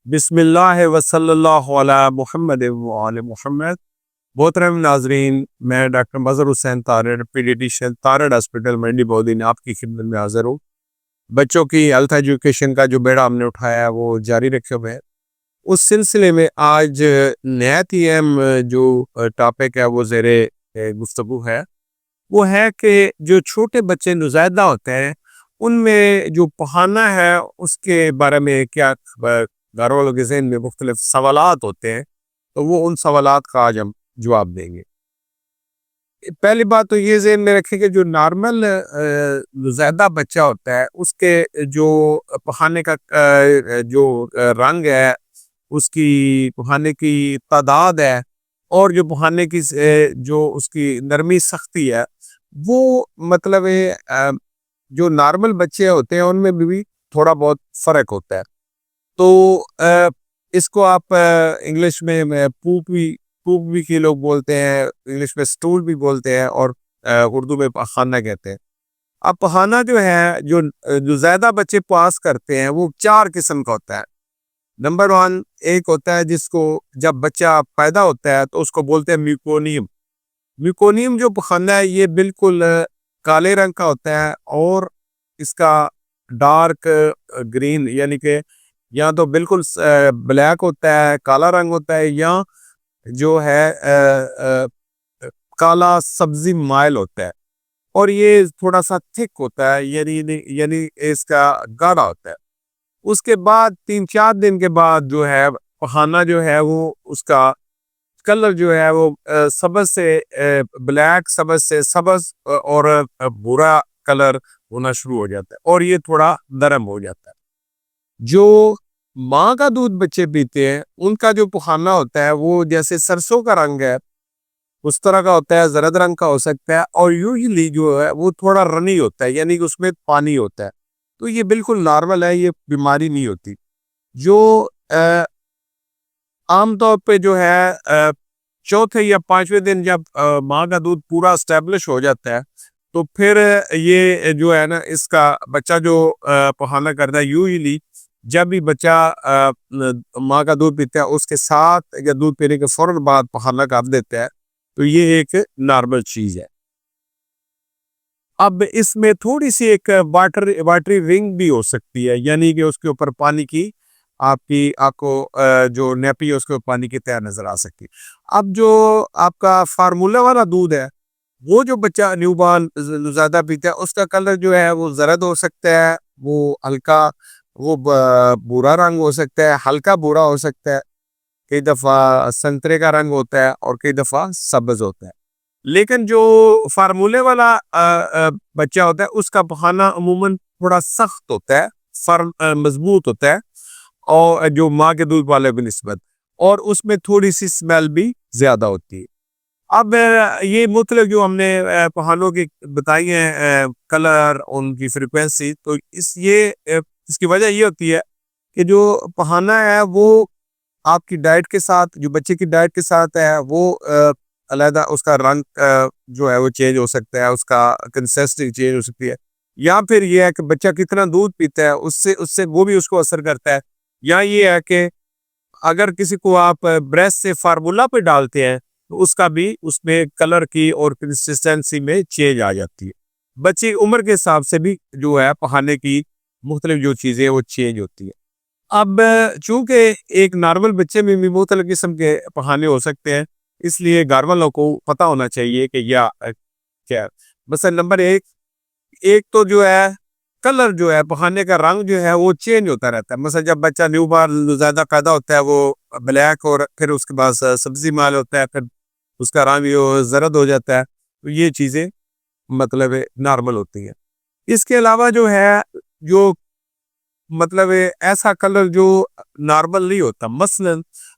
بسم اللہ وصلی اللہ علی محمد وآل محمد۔ محترم ناظرین، میں ڈاکٹر مظہر حسین تارڑ، پیڈیٹیشین، تارڑ ہاسپٹل منڈی بودین آپ کی خدمت میں حاضر ہوں۔ بچوں کی ہیلتھ ایجوکیشن کا جو بیڑا ہم نے اٹھایا ہے وہ جاری رکھے ہوئے ہیں۔ اس سلسلے میں آج نہایت ہی اہم جو ٹاپک ہے وہ زیر گفتگو ہے، وہ ہے کہ جو چھوٹے بچے نوزائیدہ ہوتے ہیں ان میں جو پخانہ ہے اس کے بارے میں کیا گھر والوں کے ذہن میں مختلف سوالات ہوتے ہیں، تو وہ ان سوالات کا آج ہم جواب دیں گے۔ پہلی بات تو یہ ذہن میں رکھیں کہ جو نارمل نوزائیدہ بچہ ہوتا ہے اس کے جو پخانے کا جو رنگ ہے، اس کی پخانے کی تعداد ہے، اور جو پخانے کی جو اس کی نرمی سختی ہے، وہ مطلب جو نارمل بچے ہوتے ہیں ان میں بھی تھوڑا بہت فرق ہوتا ہے۔ تو اس کو آپ انگلش میں پوپ بھی کی لوگ بولتے ہیں، انگلش میں سٹول بھی بولتے ہیں، اور اردو میں پخانہ کہتے ہیں۔ اب پخانہ جو ہے جو زیادہ بچے پاس کرتے ہیں وہ 4 قسم کا ہوتا ہے۔ نمبر 1 ایک ہوتا ہے جس کو جب بچہ پیدا ہوتا ہے تو اس کو بولتے ہیں میکونیم۔ میکونیم جو پخانہ ہے یہ بالکل کالے رنگ کا ہوتا ہے، اور اس کا ڈارک گرین، یعنی کہ یا تو بالکل بلیک ہوتا ہے، کالا رنگ ہوتا ہے، یا جو ہے کالا سبزی مائل ہوتا ہے، اور یہ تھوڑا سا تھک ہوتا ہے، یعنی اس کا گاڑھا ہوتا ہے۔ اس کے بعد 3-4 دن کے بعد جو ہے پخانہ جو ہے وہ اس کا کلر جو ہے وہ سبز سے بلیک، سبز سے سبز اور بھورا کلر ہونا شروع ہو جاتا ہے، اور یہ تھوڑا نرم ہو جاتا ہے۔ جو ماں کا دودھ بچے پیتے ہیں ان کا جو پخانہ ہوتا ہے وہ جیسے سرسوں کا رنگ ہے اس طرح کا ہوتا ہے، زرد رنگ کا ہو سکتا ہے، اور یوزلی جو ہے وہ تھوڑا رنی ہوتا ہے، یعنی کہ اس میں پانی ہوتا ہے۔ تو یہ بالکل نارمل ہے، یہ بیماری نہیں ہوتی۔ جو عام طور پہ جو ہے چوتھے یا 5ویں دن جب ماں کا دودھ پورا اسٹیبلش ہو جاتا ہے تو پھر یہ جو ہے نا اس کا بچہ جو پخانہ کرتا ہے، یوزلی جب بھی بچہ ماں کا دودھ پیتا ہے اس کے ساتھ یا دودھ پینے کے فوراً بعد پخانہ کر دیتا ہے، تو یہ ایک نارمل چیز ہے۔ اب اس میں تھوڑی سی ایک واٹری رنگ بھی ہو سکتی ہے، یعنی کہ اس کے اوپر پانی کی آپ کو جو نیپی ہے اس کے اوپر پانی کی تہ نظر آ سکتی ہے۔ اب جو آپ کا فارمولا والا دودھ ہے وہ جو بچہ نیو بارن زیادہ پیتا ہے اس کا کلر جو ہے وہ زرد ہو سکتا ہے، وہ ہلکا وہ بھورا رنگ ہو سکتا ہے، ہلکا بھورا ہو سکتا ہے، کئی دفعہ سنترے کا رنگ ہوتا ہے، اور کئی دفعہ سبز ہوتا ہے۔ لیکن جو فارمولے والا بچہ ہوتا ہے اس کا پخانہ عموماً تھوڑا سخت ہوتا ہے، مضبوط ہوتا ہے، اور جو ماں کے دودھ والے بھی نسبت، اور اس میں تھوڑی سی سمیل بھی زیادہ ہوتی ہے۔ اب یہ مختلف جو ہم نے پخانوں کی بتائی ہیں کلر، ان کی فریکوینسی، تو اس کی وجہ یہ ہوتی ہے کہ جو پخانہ ہے وہ آپ کی ڈائٹ کے ساتھ، جو بچے کی ڈائٹ کے ساتھ ہے، وہ علیحدہ اس کا رنگ جو ہے وہ چینج ہو سکتا ہے، اس کا کنسسٹنسی چینج ہو سکتی ہے، یا پھر یہ ہے کہ بچہ کتنا دودھ پیتا ہے اس سے وہ بھی اس کو اثر کرتا ہے، یا یہ ہے کہ اگر کسی کو آپ بریسٹ سے فارمولا پہ ڈالتے ہیں تو اس کا بھی اس میں کلر کی اور کنسسٹنسی میں چینج آ جاتی ہے۔ بچے عمر کے حساب سے بھی جو ہے پخانے کی مختلف جو چیزیں وہ چینج ہوتی ہے۔ اب چونکہ ایک نارمل بچے میں بھی مختلف قسم کے پخانے ہو سکتے ہیں، اس لیے گھر والوں کو پتہ ہونا چاہیے کہ کیا مثلا نمبر ایک تو جو ہے کلر جو ہے پخانے کا رنگ جو ہے وہ چینج ہوتا رہتا ہے۔ مثلا جب بچہ نیو بارن زیادہ پیدا ہوتا ہے وہ بلیک، اور پھر اس کے بعد سبزی مائل ہوتا ہے، پھر اس کا رنگ زرد ہو جاتا ہے، تو یہ چیزیں مطلب نارمل ہوتی ہیں۔ اس کے علاوہ جو ہے جو مطلب ایسا کلر جو نارمل نہیں ہوتا، مثلا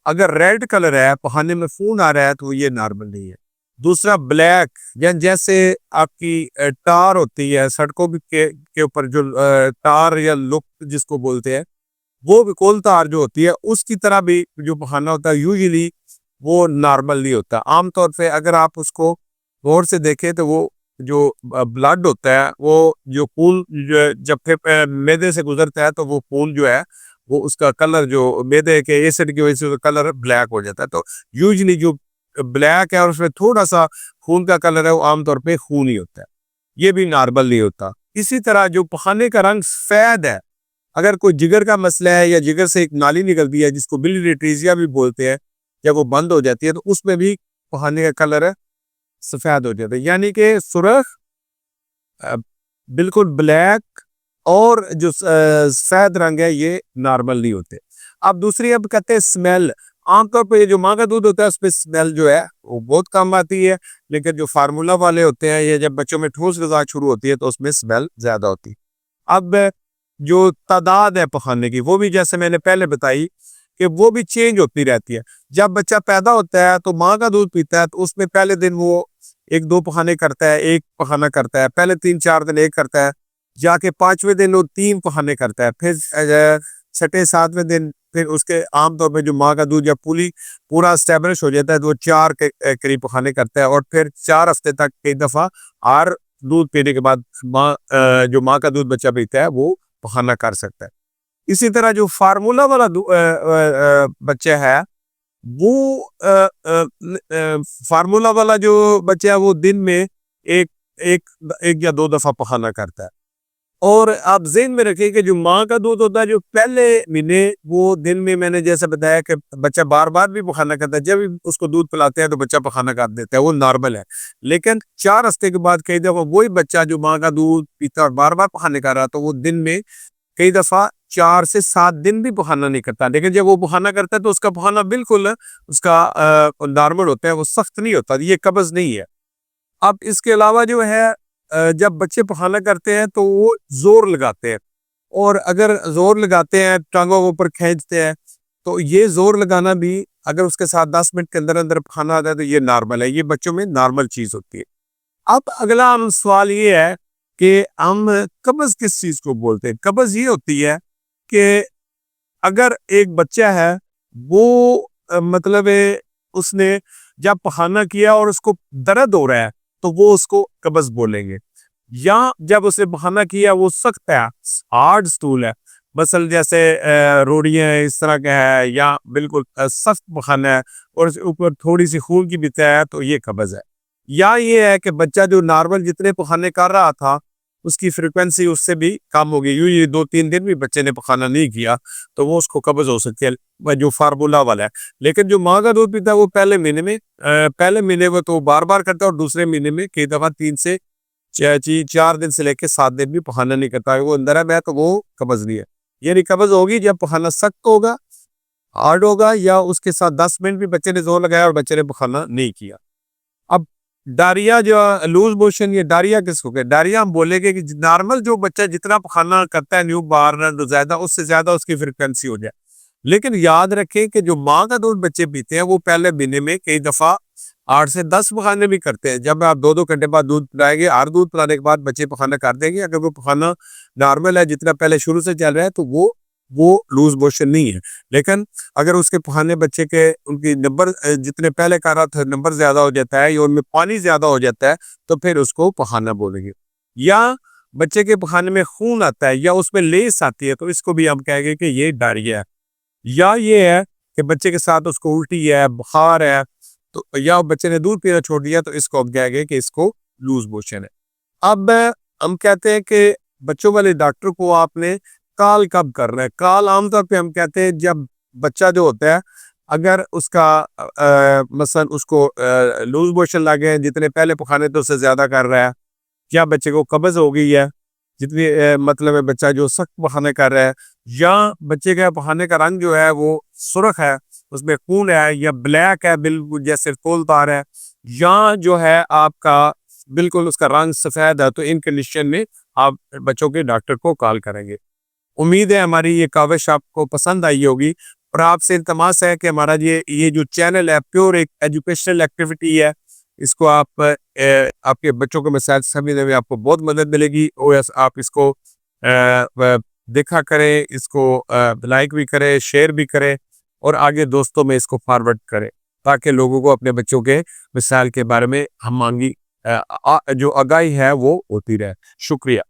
اگر ریڈ کلر ہے، پخانے میں خون آ رہا ہے، تو یہ نارمل نہیں ہے۔ دوسرا بلیک، یا جیسے آپ کی ٹار ہوتی ہے سڑکوں کے اوپر، جو ٹار یا لک جس کو بولتے ہیں، وہ بھی کول تار جو ہوتی ہے اس کی طرح بھی جو پخانہ ہوتا ہے یوزلی وہ نارمل نہیں ہوتا۔ عام طور پہ اگر آپ اس کو غور سے دیکھیں تو وہ جو بلڈ ہوتا ہے وہ جو خون جب پھر معدے سے گزرتا ہے تو وہ خون جو ہے وہ اس کا کلر جو میدے کے ایسڈ کی وجہ سے کلر بلیک ہو جاتا ہے. تو یوزلی جو بلیک ہے اور اس میں تھوڑا سا خون کا کلر ہے وہ عام طور پہ خون ہی ہوتا ہے, یہ بھی نارمل نہیں ہوتا. اسی طرح جو پخانے کا رنگ سفید ہے, اگر کوئی جگر کا مسئلہ ہے یا جگر سے ایک نالی نکلتی ہے جس کو بلیریٹریزیا بھی بولتے ہیں, جب وہ بند ہو جاتی ہے تو اس میں بھی پخانے کا کلر سفید ہو جاتا ہے. یعنی کہ سرخ, بالکل بلیک اور جو سفید رنگ ہے یہ نارمل نہیں ہوتے. اب دوسری اب کہتے ہیں سمیل. عام طور پہ یہ جو ماں کا دودھ ہوتا ہے اس پہ سمیل جو ہے وہ بہت کم آتی ہے, لیکن جو فارمولا والے ہوتے ہیں یہ جب بچوں میں ٹھوس غذا شروع ہوتی ہے تو اس میں سمیل زیادہ ہوتی ہے. اب جو تعداد ہے پخانے کی وہ بھی جیسے میں نے پہلے بتائی کہ وہ بھی چینج ہوتی رہتی ہے. جب بچہ پیدا ہوتا ہے تو ماں کا دودھ پیتا ہے تو اس میں پہلے دن وہ 1-2 پخانے کرتا ہے, 1 پخانہ کرتا ہے, پہلے 3-4 دن 1 کرتا ہے, جا کے 5ویں دن وہ 3 پخانے کرتا ہے, پھر 6-7ویں دن پھر اس کے عام طور پہ جو ماں کا دودھ جب پورا اسٹیبلش ہو جاتا ہے تو وہ 4 کے قریب پخانے کرتا ہے, اور پھر 4 ہفتے تک کئی دفعہ اور دودھ پینے کے بعد جو ماں کا دودھ بچہ پیتا ہے وہ پخانہ کر سکتا ہے. اسی طرح جو فارمولا والا بچہ ہے وہ فارمولا والا جو بچہ ہے وہ دن میں ایک یا 2 دفعہ پخانہ کرتا ہے. اور آپ ذہن میں رکھیں کہ جو ماں کا دودھ ہوتا ہے جو پہلے مہینے وہ دن میں میں نے جیسے بتایا کہ بچہ بار بار بھی پخانہ کرتا ہے, جب اس کو دودھ پلاتے ہیں تو بچہ پخانہ کر دیتا ہے, وہ نارمل ہے. لیکن 4 ہفتے کے بعد کئی دفعہ وہی بچہ جو ماں کا دودھ پیتا اور بار بار پخانے کر رہا تو وہ دن میں کئی دفعہ 4 سے 7 دن بھی پخانہ نہیں کرتا. لیکن جب وہ پخانہ کرتا ہے تو اس کا پخانہ بالکل اس کا نارمل ہوتا ہے, وہ سخت نہیں ہوتا, یہ قبض نہیں ہے. اب اس کے علاوہ جو ہے جب بچے پخانہ کرتے ہیں تو وہ زور لگاتے ہیں, اور اگر زور لگاتے ہیں ٹانگوں کے اوپر کھینچتے ہیں تو یہ زور لگانا بھی اگر اس کے ساتھ 10 منٹ کے اندر اندر پخانہ آتا ہے تو یہ نارمل ہے, یہ بچوں میں نارمل چیز ہوتی ہے. اب اگلا سوال یہ ہے کہ ہم قبض کس چیز کو بولتے ہیں. قبض یہ ہوتی ہے کہ اگر ایک بچہ ہے وہ مطلب اس نے جب پخانہ کیا اور اس کو درد ہو رہا ہے تو وہ اس کو قبض بولیں گے, یا جب اسے پخانہ کیا وہ سخت ہے, ہارڈ سٹول ہے, مثلا جیسے روڑیاں اس طرح کا ہے, یا بالکل سخت پخانہ ہے اور اس اوپر تھوڑی سی خون کی بتہ ہے تو یہ قبض ہے. یا یہ ہے کہ بچہ جو نارمل جتنے پخانے کر رہا تھا اس کی فریکوینسی اس سے بھی کم ہو گئی, یہ 2-3 دن بھی بچے نے پخانہ نہیں کیا تو وہ اس کو قبض ہو سکتی ہے جو فارمولا والا ہے. لیکن جو ماں کا دودھ پیتا ہے وہ پہلے مہینے میں تو بار بار کرتا ہے, اور دوسرے مہینے میں کئی دفعہ 3 سے 4 دن سے لے کے 7 دن بھی پخانہ نہیں کرتا ہے, وہ اندر ہے تو وہ قبض نہیں ہے. یعنی قبض ہوگی جب پخانہ سخت ہوگا, ہارڈ ہوگا, یا اس کے ساتھ 10 منٹ بھی بچے نے زور لگایا اور بچے نے پخانہ نہیں کیا. اب ڈائریا جو لوز موشن, یہ ڈائریا کس کو کہ ڈائریا ہم بولے گے کہ نارمل جو بچہ جتنا پخانہ کرتا ہے نیو بارن زیادہ اس سے زیادہ اس کی فریکوینسی ہو جائے. لیکن یاد رکھیں کہ جو ماں کا دودھ بچے پیتے ہیں وہ پہلے مہینے میں کئی دفعہ 8 سے 10 پخانے بھی کرتے ہیں. جب آپ 2 گھنٹے بعد دودھ پلائیں گے, ہر دودھ پلانے کے بعد بچے پخانہ کر دیں گے. اگر وہ پخانہ نارمل ہے جتنا پہلے شروع سے چل رہا ہے تو وہ لوز موشن نہیں ہے. لیکن اگر اس کے پخانے بچے کے ان کی نمبر جتنے پہلے کر رہا تھا نمبر زیادہ ہو جاتا ہے یا ان میں پانی زیادہ ہو جاتا ہے تو پھر اس کو پخانہ بولیں گے. یا بچے کے پخانے میں خون آتا ہے یا اس میں لیس آتی ہے تو اس کو بھی ہم کہیں گے کہ یہ ڈائریا ہے. یا یہ ہے کہ بچے کے ساتھ اس کو الٹی ہے, بخار ہے, تو یا بچے نے دودھ پینا چھوڑ دیا تو اس کو ہم کہیں گے کہ اس کو لوز موشن ہے. اب ہم کہتے ہیں کہ بچوں والے ڈاکٹر کو آپ نے کال کب کرنا ہے. کال عام طور پہ ہم کہتے ہیں جب بچہ جو ہوتا ہے اگر اس کا مثلا اس کو لوز موشن لگے, جتنے پہلے پخانے تو اس سے زیادہ کر رہا ہے, یا بچے کو قبض ہو گئی ہے جتنی مطلب بچہ جو سخت پخانے کر رہا ہے, یا بچے کا پخانے کا رنگ جو ہے وہ سرخ ہے, اس میں خون ہے, یا بلیک ہے بالکل جیسے کول تار ہے, یا جو ہے آپ کا بالکل اس کا رنگ سفید ہے, تو ان کنڈیشن میں آپ بچوں کے ڈاکٹر کو کال کریں گے. امید ہے ہماری یہ کاوش آپ کو پسند آئی ہوگی, اور آپ سے التماس ہے کہ ہمارا یہ جو چینل ہے پیور ایک ایجوکیشنل ایکٹیویٹی ہے, اس کو آپ کے بچوں کو مسائل سمجھنے میں آپ کو بہت مدد ملے گی. اور آپ اس کو دیکھا کریں, اس کو لائک بھی کریں, شیئر بھی کریں, اور آگے دوستوں میں اس کو فارورڈ کریں تاکہ لوگوں کو اپنے بچوں کے مسائل کے بارے میں ہم مانگی جو آگاہی ہے وہ ہوتی رہے. شکریہ.